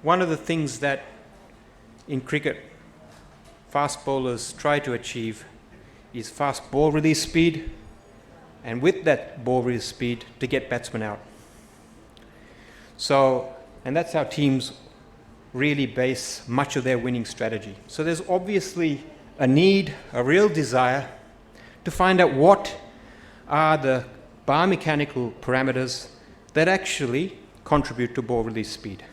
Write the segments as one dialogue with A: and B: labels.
A: one of the things that in cricket fast bowlers try to achieve is fast ball release speed, and with that ball release speed to get batsmen out. So, and that's how teams really base much of their winning strategy. So there's obviously a need, a real desire to find out what are the biomechanical parameters that actually contribute to ball release speed.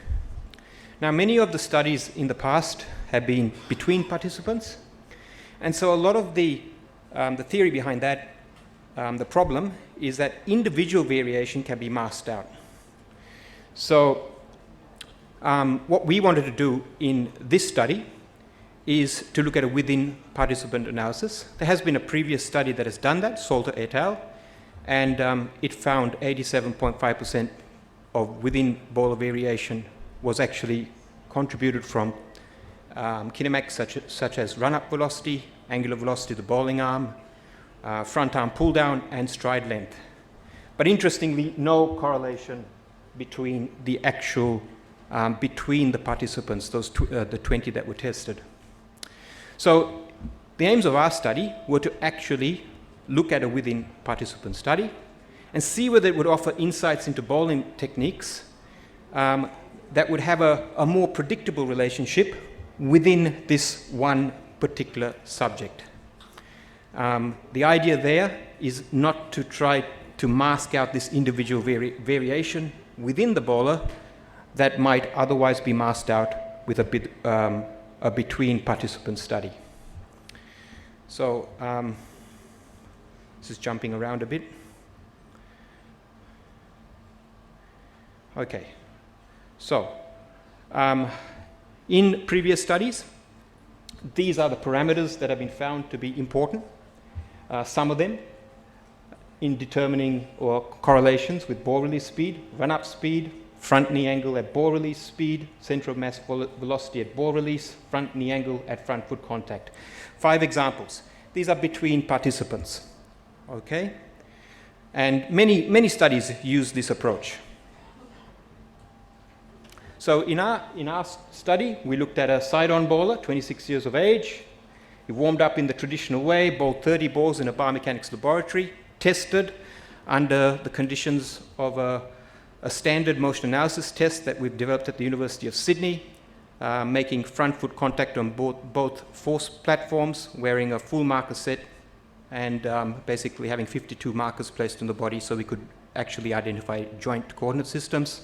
A: Now, many of the studies in the past have been between participants, and so a lot of the theory behind that, the problem, is that individual variation can be masked out. So what we wanted to do in this study is to look at a within participant analysis. There has been a previous study that has done that, Salter et al., and it found 87.5% of within bowler variation was actually contributed from kinematics such as run-up velocity, angular velocity of the bowling arm, front arm pull down, and stride length. But interestingly, no correlation between the actual, between the participants, the 20 that were tested. So the aims of our study were to actually look at a within participant study and see whether it would offer insights into bowling techniques that would have a more predictable relationship within this one particular subject. The idea there is not to try to mask out this individual variation within the bowler that might otherwise be masked out with a between participant study. So this is jumping around a bit. Okay, so in previous studies, these are the parameters that have been found to be important. Some of them in determining or correlations with ball release speed, run-up speed, front knee angle at ball release speed, center of mass velocity at ball release, front knee angle at front foot contact. 5 examples. These are between participants, okay? And many studies use this approach. So in our study, we looked at a side-on bowler, 26 years of age. He warmed up in the traditional way, bowled 30 balls in a biomechanics laboratory, tested under the conditions of a standard motion analysis test that we've developed at the University of Sydney, making front foot contact on both force platforms, wearing a full marker set, and basically having 52 markers placed on the body so we could actually identify joint coordinate systems.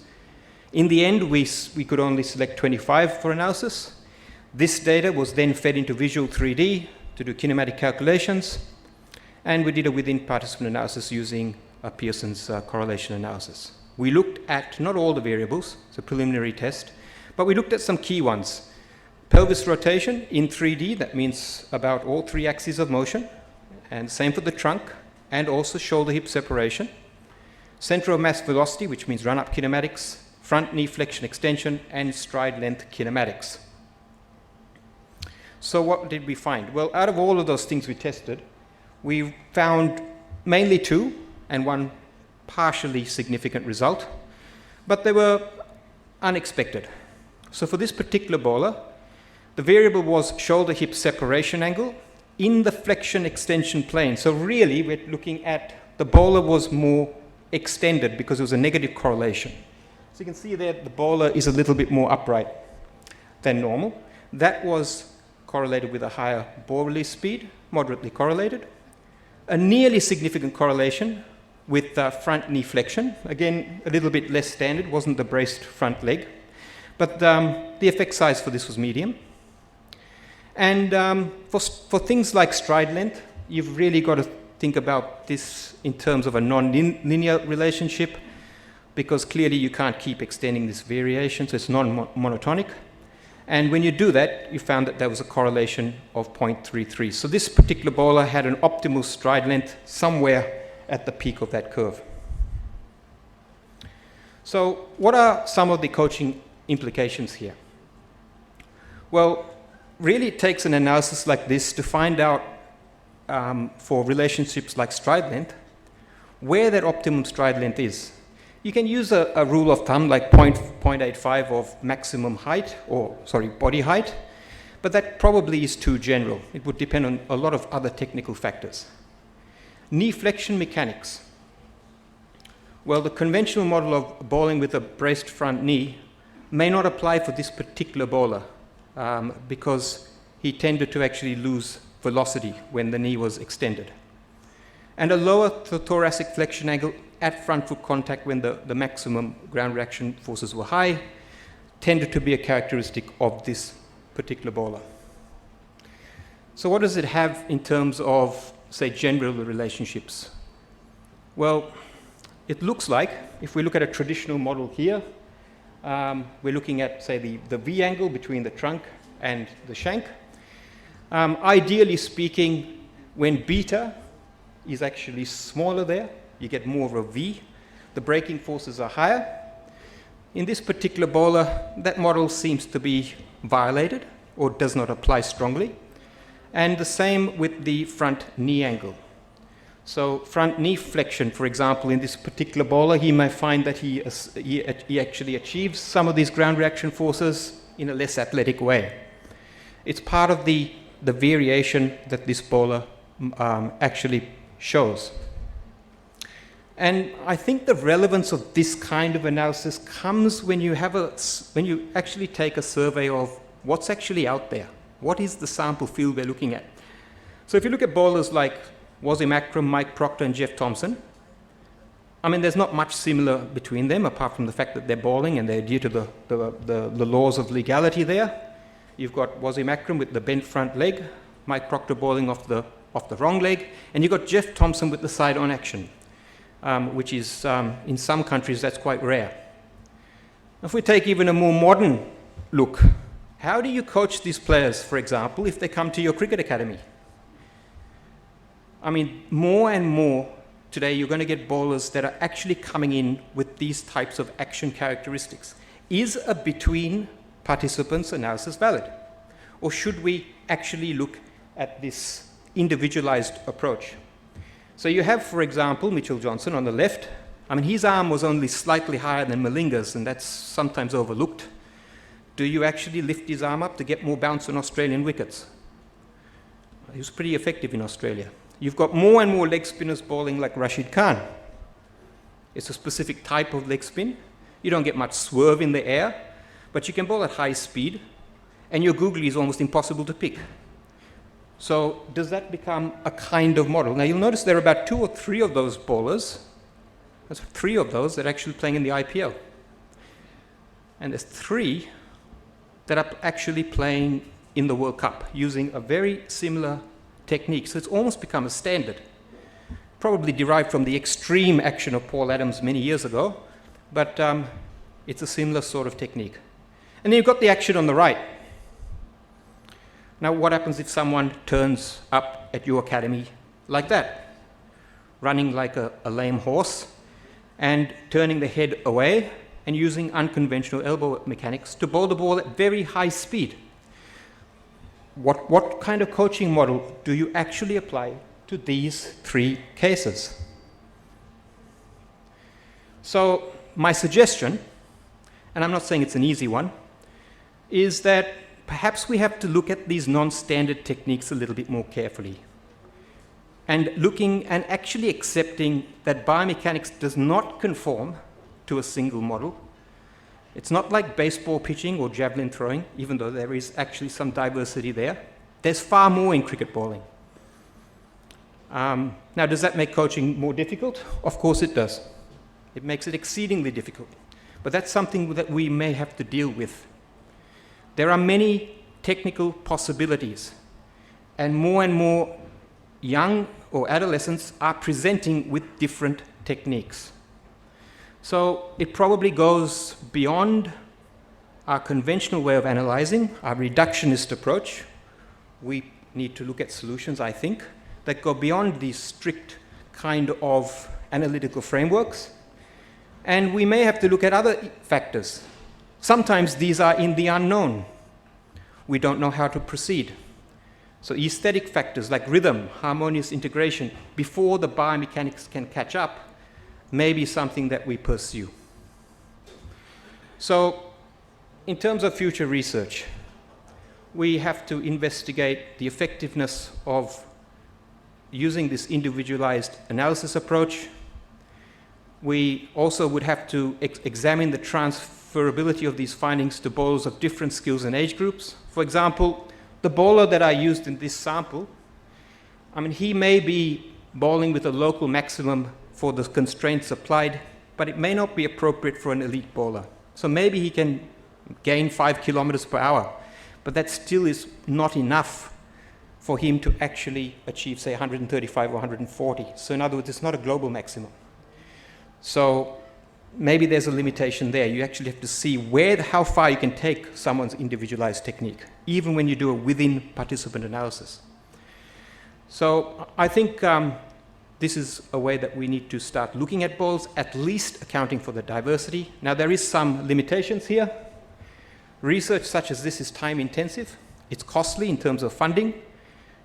A: In the end, we could only select 25 for analysis. This data was then fed into Visual 3D to do kinematic calculations, and we did a within participant analysis using Pearson's correlation analysis. We looked at not all the variables, it's a preliminary test, but we looked at some key ones. Pelvis rotation in 3D, that means about all 3 axes of motion, and same for the trunk, and also shoulder hip separation. Center of mass velocity, which means run-up kinematics, front knee flexion extension, and stride length kinematics. So what did we find? Well, out of all of those things we tested, we found mainly 2 and 1 partially significant result, but they were unexpected. So for this particular bowler, the variable was shoulder hip separation angle in the flexion extension plane. So really, we're looking at the bowler was more extended because it was a negative correlation. So you can see there the bowler is a little bit more upright than normal. That was correlated with a higher ball release speed, moderately correlated. A nearly significant correlation with front knee flexion. Again, a little bit less standard, wasn't the braced front leg. But the effect size for this was medium. And for things like stride length, you've really got to think about this in terms of a non-linear relationship, because clearly you can't keep extending this variation, so it's non-monotonic. And when you do that, you found that there was a correlation of 0.33. So this particular bowler had an optimal stride length somewhere at the peak of that curve. So what are some of the coaching implications here? Well, really it takes an analysis like this to find out for relationships like stride length, where that optimum stride length is. You can use a rule of thumb like 0.85 of maximum height, body height, but that probably is too general. It would depend on a lot of other technical factors. Knee flexion mechanics. Well, the conventional model of bowling with a braced front knee may not apply for this particular bowler because he tended to actually lose velocity when the knee was extended. And a lower thoracic flexion angle at front foot contact when the maximum ground reaction forces were high tended to be a characteristic of this particular bowler. So what does it have in terms of, say, general relationships? Well, it looks like, if we look at a traditional model here, we're looking at, say, the V angle between the trunk and the shank. Ideally speaking, when beta is actually smaller there, you get more of a V. The braking forces are higher. In this particular bowler, that model seems to be violated or does not apply strongly. And the same with the front knee angle. So front knee flexion, for example, in this particular bowler, he may find that he actually achieves some of these ground reaction forces in a less athletic way. It's part of the variation that this bowler actually shows. And I think the relevance of this kind of analysis comes when you actually take a survey of what's actually out there. What is the sample field we're looking at? So if you look at bowlers like Wasim Akram, Mike Proctor, and Jeff Thompson, I mean, there's not much similar between them apart from the fact that they're bowling and they adhere to the laws of legality there. You've got Wasim Akram with the bent front leg, Mike Proctor bowling off the wrong leg, and you've got Jeff Thompson with the side-on action, which is, in some countries, that's quite rare. If we take even a more modern look, how do you coach these players, for example, if they come to your cricket academy? I mean, more and more today, you're going to get bowlers that are actually coming in with these types of action characteristics. Is a between participants analysis valid? Or should we actually look at this individualized approach? So you have, for example, Mitchell Johnson on the left. I mean, his arm was only slightly higher than Malinga's, and that's sometimes overlooked. Do you actually lift his arm up to get more bounce on Australian wickets? He was pretty effective in Australia. You've got more and more leg spinners bowling like Rashid Khan. It's a specific type of leg spin. You don't get much swerve in the air, but you can bowl at high speed, and your googly is almost impossible to pick. So does that become a kind of model? Now you'll notice there are about 2 or 3 of those bowlers. There's 3 of those that are actually playing in the IPL. And there's 3 that are actually playing in the World Cup using a very similar technique. So it's almost become a standard, probably derived from the extreme action of Paul Adams many years ago, but it's a similar sort of technique. And then you've got the action on the right. Now, what happens if someone turns up at your academy like that, running like a lame horse and turning the head away and using unconventional elbow mechanics to bowl the ball at very high speed? What kind of coaching model do you actually apply to these 3 cases? So my suggestion, and I'm not saying it's an easy one, is that perhaps we have to look at these non-standard techniques a little bit more carefully and looking and actually accepting that biomechanics does not conform to a single model. It's not like baseball pitching or javelin throwing, even though there is actually some diversity there. There's far more in cricket bowling. Now, does that make coaching more difficult? Of course it does. It makes it exceedingly difficult. But that's something that we may have to deal with. There are many technical possibilities, and more young or adolescents are presenting with different techniques. So it probably goes beyond our conventional way of analyzing, our reductionist approach. We need to look at solutions, I think, that go beyond these strict kind of analytical frameworks. And we may have to look at other factors. Sometimes these are in the unknown. We don't know how to proceed. So aesthetic factors like rhythm, harmonious integration, before the biomechanics can catch up, may be something that we pursue. So in terms of future research, we have to investigate the effectiveness of using this individualized analysis approach. We also would have to examine the transferability of these findings to bowlers of different skills and age groups. For example, the bowler that I used in this sample, I mean, he may be bowling with a local maximum for the constraints applied, but it may not be appropriate for an elite bowler. So maybe he can gain 5 kilometers per hour, but that still is not enough for him to actually achieve, say, 135 or 140. So in other words, it's not a global maximum. So maybe there's a limitation there. You actually have to see how far you can take someone's individualized technique, even when you do a within participant analysis. So I think this is a way that we need to start looking at bowls, at least accounting for the diversity. Now, there is some limitations here. Research such as this is time intensive. It's costly in terms of funding.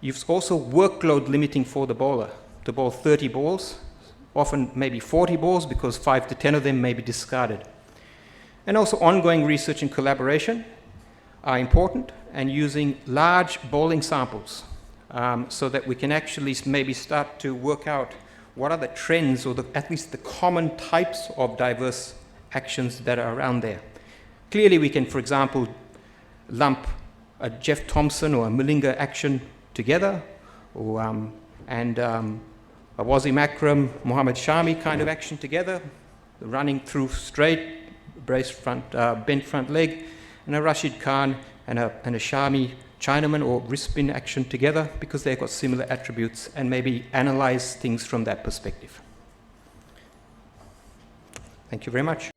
A: You've also workload limiting for the bowler to bowl 30 balls, often maybe 40 balls, because 5 to 10 of them may be discarded. And also ongoing research and collaboration are important, and using large bowling samples so that we can actually maybe start to work out what are the trends or at least the common types of diverse actions that are around there. Clearly we can, for example, lump a Jeff Thompson or a Malinga action together, or, and a Wasim Akram, Mohammed Shami kind of action together, running through straight, braced front, bent front leg, and a Rashid Khan and a Shami Chinaman or wrist spin action together, because they've got similar attributes, and maybe analyze things from that perspective. Thank you very much.